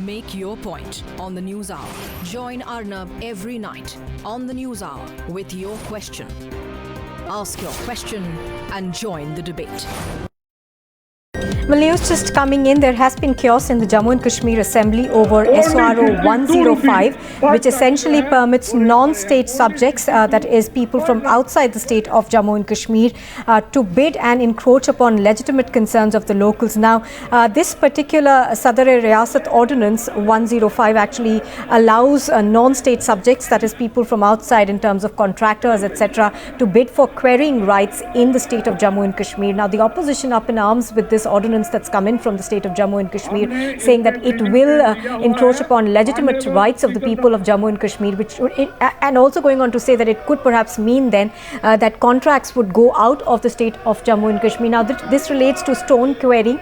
Make your point on the News Hour. Join Arnab every night on the News Hour with your question. Ask your question and join the debate. Well, news just coming in, there has been chaos in the Jammu and Kashmir Assembly over SRO 105, which essentially permits non-state subjects, that is people from outside the state of Jammu and Kashmir, to bid and encroach upon legitimate concerns of the locals. Now, this particular Sadar-e-Riyasat Ordinance 105 actually allows non-state subjects, that is people from outside in terms of contractors, etc., to bid for querying rights in the state of Jammu and Kashmir. Now, the opposition up in arms with this ordinance that's come in from the state of Jammu and Kashmir, saying that it will encroach upon legitimate rights of the people of Jammu and Kashmir, and also going on to say that it could perhaps mean then that contracts would go out of the state of Jammu and Kashmir. Now, this relates to stone quarrying,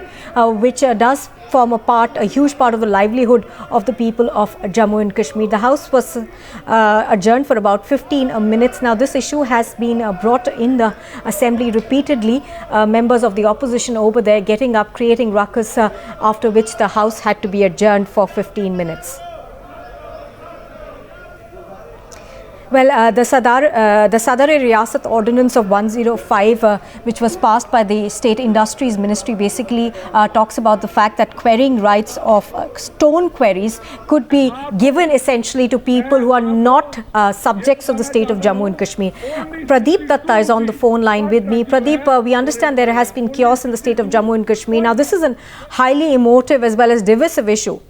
which does form a huge part of the livelihood of the people of Jammu and Kashmir. The House was adjourned for about 15 minutes. Now, this issue has been brought in the Assembly repeatedly. Members of the opposition over there getting up, creating ruckus, after which the House had to be adjourned for 15 minutes. Well, the Sadar-e-Riyasat Ordinance of 105, which was passed by the State Industries Ministry, basically talks about the fact that querying rights of stone quarries could be given essentially to people who are not subjects of the state of Jammu and Kashmir. Pradeep Datta is on the phone line with me. Pradeep, we understand there has been chaos in the state of Jammu and Kashmir. Now, this is a highly emotive as well as divisive issue.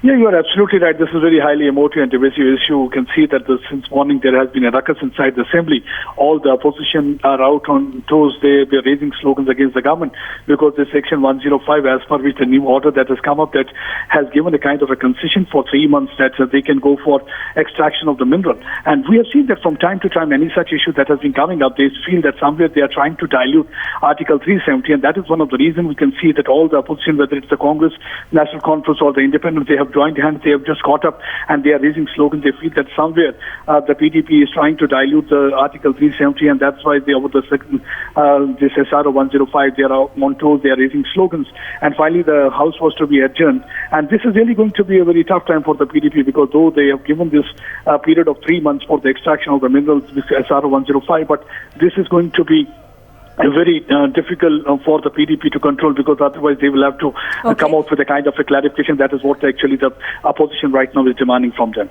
Yeah, you are absolutely right. This is a very highly emotive and divisive issue. You can see that since morning there has been a ruckus inside the assembly. All the opposition are out on toes. They are raising slogans against the government because the Section 105, as per which the new order that has come up, that has given a kind of a concession for 3 months that they can go for extraction of the mineral. And we have seen that from time to time, any such issue that has been coming up, they feel that somewhere they are trying to dilute Article 370, and that is one of the reasons we can see that all the opposition, whether it's the Congress, National Conference or the Independents, they have joined hands, they have just caught up and they are raising slogans. They feel that somewhere the PDP is trying to dilute the Article 370, and that's why they over the second, this SRO 105, they are on toes, they are raising slogans. And finally the House was to be adjourned. And this is really going to be a very tough time for the PDP, because though they have given this period of 3 months for the extraction of the minerals, this SRO 105, but this is going to be very difficult for the PDP to control, because otherwise they will have to come out with a kind of a clarification. That is what actually the opposition right now is demanding from them.